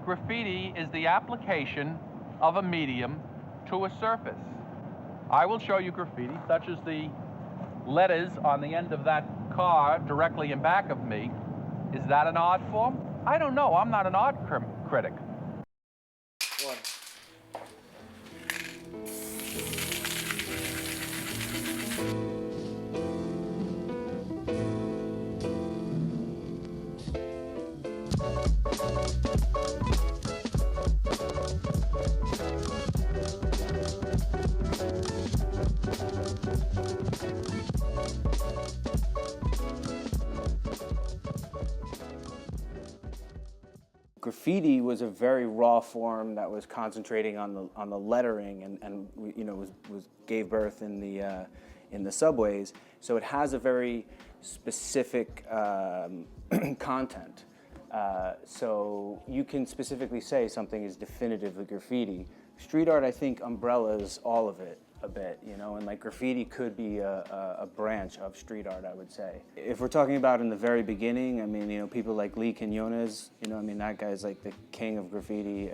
graffiti is the application of a medium to a surface. I will show you graffiti, such as the letters on the end of that car directly in back of me. Is that an art form? I don't know. I'm not an art critic. One. Graffiti was a very raw form that was concentrating on the lettering and you know gave birth in the subways. So it has a very specific content. So you can specifically say something is definitively graffiti. Street art, I think, umbrellas all of it a bit, you know, and like graffiti could be a branch of street art, I would say. If we're talking about in the very beginning, I mean, you know, people like Lee Quinones, you know, I mean, that guy's like the king of graffiti,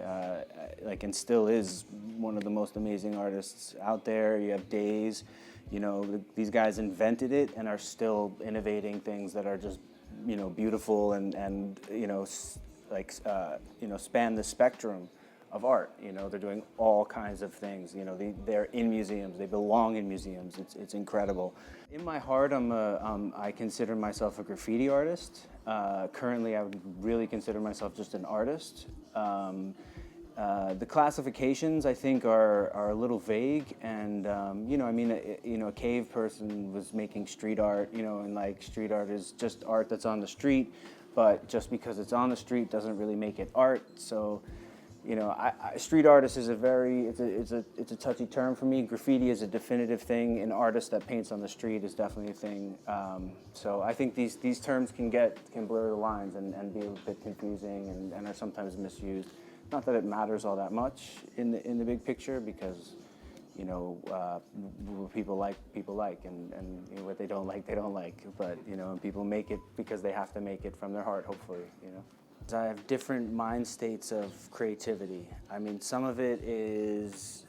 like, and still is one of the most amazing artists out there. You have Days, you know, these guys invented it and are still innovating things that are just, you know, beautiful and you know, like, you know, span the spectrum of art. You know, they're doing all kinds of things. You know, they're in museums. They belong in museums. It's incredible. In my heart, I consider myself a graffiti artist. Currently, I would really consider myself just an artist. The classifications, I think, are a little vague, and you know, I mean, you know, a cave person was making street art, you know, and like street art is just art that's on the street, but just because it's on the street doesn't really make it art. So, you know, street artist is it's a touchy term for me. Graffiti is a definitive thing. An artist that paints on the street is definitely a thing. So I think these terms can blur the lines and be a bit confusing and are sometimes misused. Not that it matters all that much in the big picture, because, you know, what people like, and you know, what they don't like. But, you know, and people make it because they have to make it from their heart, hopefully, you know. I have different mind states of creativity. I mean, some of it is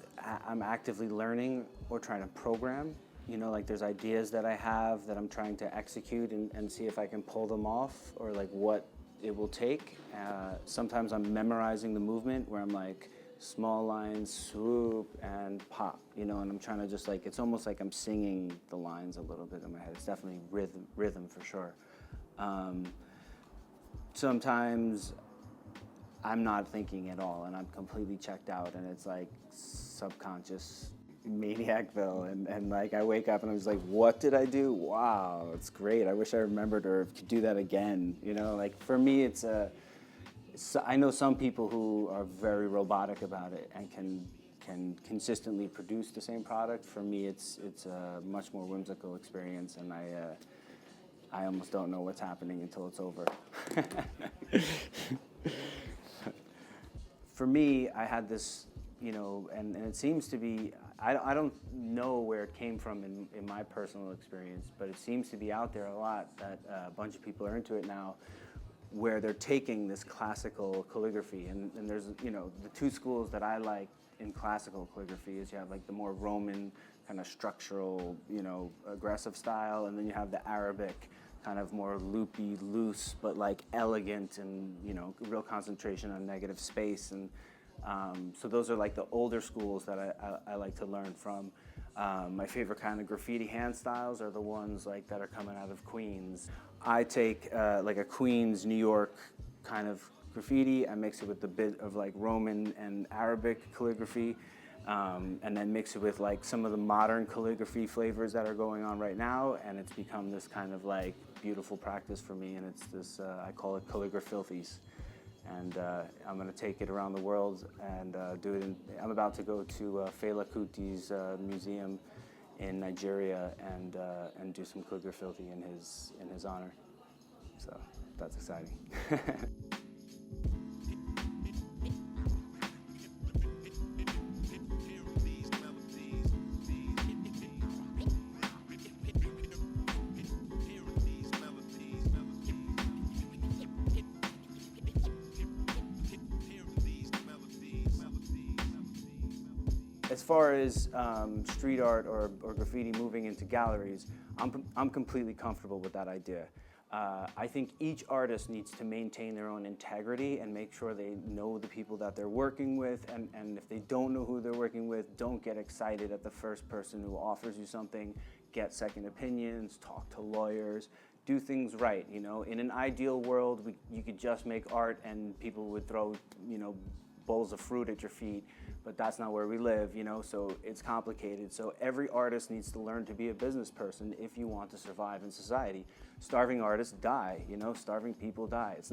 I'm actively learning or trying to program. You know, like there's ideas that I have that I'm trying to execute and see if I can pull them off, or like what it will take. Sometimes I'm memorizing the movement where I'm like, small lines, swoop, and pop, you know, and I'm trying to just like, it's almost like I'm singing the lines a little bit in my head. It's definitely rhythm for sure. Sometimes I'm not thinking at all and I'm completely checked out, and it's like subconscious maniacville, and like I wake up and I'm just like, what did I do? Wow, it's great. I wish I remembered or could do that again. You know, like for me, I know some people who are very robotic about it and can consistently produce the same product. For me, it's a much more whimsical experience, and I almost don't know what's happening until it's over. For me, I had this, you know, and it seems to be, I don't know where it came from in my personal experience, but it seems to be out there a lot that a bunch of people are into it now, where they're taking this classical calligraphy, and there's, you know, the two schools that I like in classical calligraphy is you have like the more Roman kind of structural, you know, aggressive style, and then you have the Arabic kind of more loopy, loose, but like elegant, and, you know, real concentration on negative space. And so those are like the older schools that I like to learn from. My favorite kind of graffiti hand styles are the ones like that are coming out of Queens. I take like a Queens, New York kind of graffiti, I mix it with a bit of like Roman and Arabic calligraphy, and then mix it with like some of the modern calligraphy flavors that are going on right now, and it's become this kind of like beautiful practice for me, and it's this, I call it calligraphy-filthies. And I'm going to take it around the world and do it. I'm about to go to Fela Kuti's museum in Nigeria and do some calligraphy in his honor. So that's exciting. As far as street art or graffiti moving into galleries, I'm completely comfortable with that idea. I think each artist needs to maintain their own integrity and make sure they know the people that they're working with, and if they don't know who they're working with, don't get excited at the first person who offers you something. Get second opinions, talk to lawyers, do things right. You know, in an ideal world, you could just make art and people would throw, you know, bowls of fruit at your feet, but that's not where we live, you know, so it's complicated. So every artist needs to learn to be a business person if you want to survive in society. Starving artists die, you know, starving people die. It's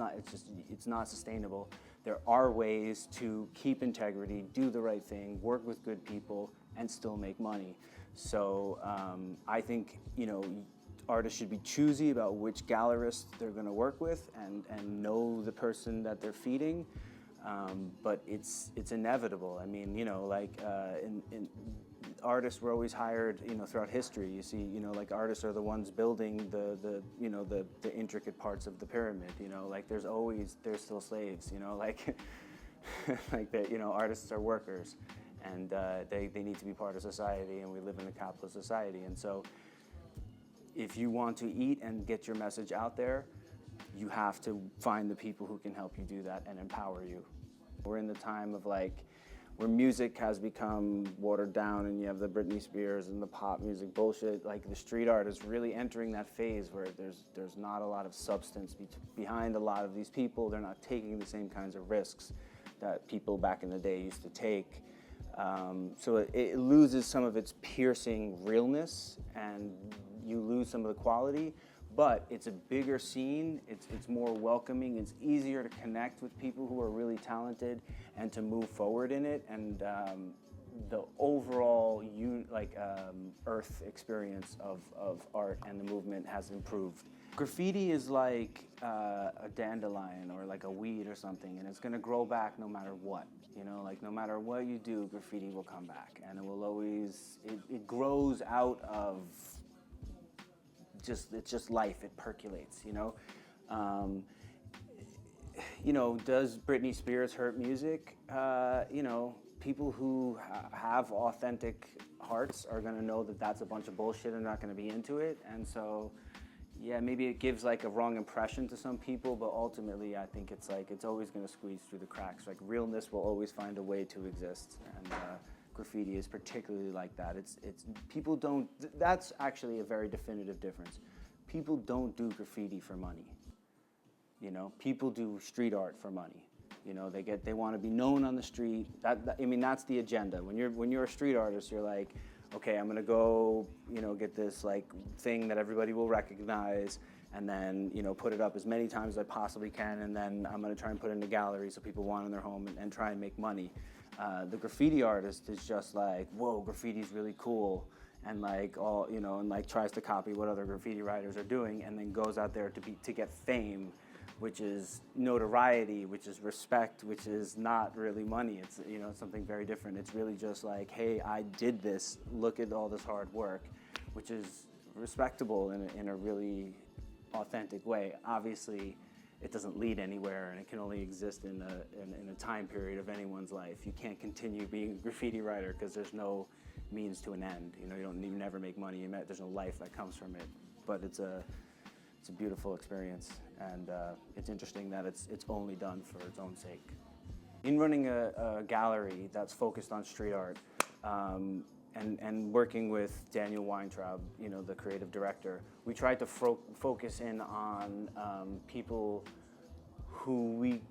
not sustainable. There are ways to keep integrity, do the right thing, work with good people, and still make money. So I think, you know, artists should be choosy about which gallerist they're gonna work with and know the person that they're feeding. But it's inevitable. I mean, you know, like in artists were always hired, you know, throughout history. You see, you know, like artists are the ones building the intricate parts of the pyramid. You know, like there's still slaves. You know, like like that. You know, artists are workers, and they need to be part of society. And we live in a capitalist society. And so, if you want to eat and get your message out there, you have to find the people who can help you do that and empower you. We're in the time of like, where music has become watered down and you have the Britney Spears and the pop music bullshit. Like the street art is really entering that phase where there's not a lot of substance behind a lot of these people. They're not taking the same kinds of risks that people back in the day used to take. So it loses some of its piercing realness and you lose some of the quality. But it's a bigger scene, it's more welcoming, it's easier to connect with people who are really talented and to move forward in it, and the overall earth experience of art and the movement has improved. Graffiti is like a dandelion or like a weed or something, and it's gonna grow back no matter what. You know, like no matter what you do, graffiti will come back, and it will always, it grows out of it's just life, it percolates, you know. You know, does Britney Spears hurt music? You know, people who have authentic hearts are gonna know that that's a bunch of bullshit and not gonna be into it. And so, yeah, maybe it gives like a wrong impression to some people, but ultimately I think it's like, it's always gonna squeeze through the cracks. Like realness will always find a way to exist. And graffiti is particularly like that. It's people don't, that's actually a very definitive difference. People don't do graffiti for money. You know, people do street art for money. You know, they want to be known on the street. I mean, that's the agenda. When you're a street artist, you're like, okay, I'm gonna go, you know, get this like thing that everybody will recognize, and then, you know, put it up as many times as I possibly can, and then I'm gonna try and put it in a gallery so people want it in their home and try and make money. The graffiti artist is just like, whoa, graffiti's really cool, and like all, you know, and like tries to copy what other graffiti writers are doing, and then goes out there to get fame, which is notoriety, which is respect, which is not really money. It's, you know, something very different. It's really just like, hey, I did this. Look at all this hard work, which is respectable in a really authentic way. Obviously, it doesn't lead anywhere, and it can only exist in a time period of anyone's life. You can't continue being a graffiti writer because there's no means to an end. You know, you never make money. There's no life that comes from it. But it's a beautiful experience, and it's interesting that it's only done for its own sake. In running a gallery that's focused on street art, and working with Daniel Weintraub, you know, the creative director, we tried to focus in on people who we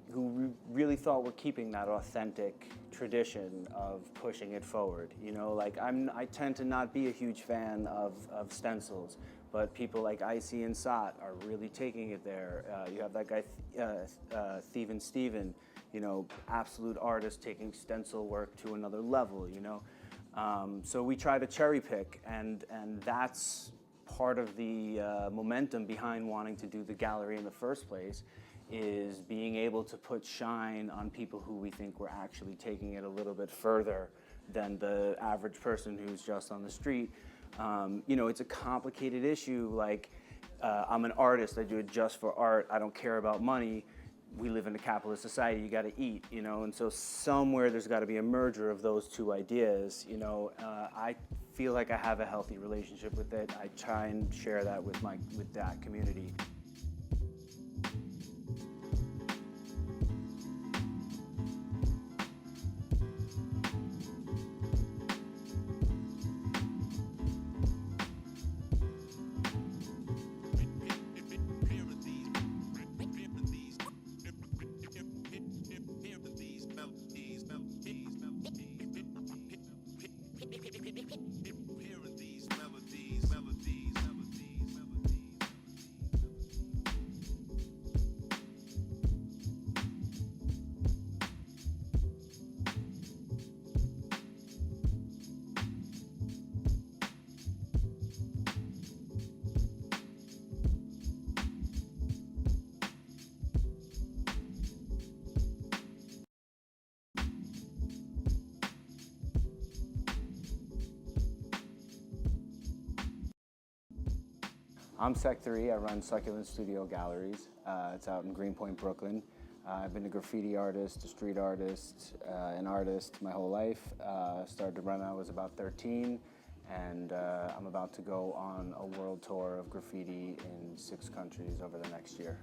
really thought were keeping that authentic tradition of pushing it forward. You know, like I tend to not be a huge fan of stencils, but people like Icy and Sot are really taking it there. You have that guy, Thievin Steven, you know, absolute artist taking stencil work to another level, you know. So we try to cherry pick, and that's part of the momentum behind wanting to do the gallery in the first place, is being able to put shine on people who we think were actually taking it a little bit further than the average person who's just on the street. You know, it's a complicated issue. Like, I'm an artist, I do it just for art, I don't care about money. we live in a capitalist society, you got to eat, you know, and so somewhere there's got to be a merger of those two ideas, you know. I feel like I have a healthy relationship with it. I try and share that with that community. I'm SEK3. I run Succulent Studio Galleries. It's out in Greenpoint, Brooklyn. I've been a graffiti artist, a street artist, an artist my whole life. Started to run when I was about 13, and I'm about to go on a world tour of graffiti in 6 countries over the next year.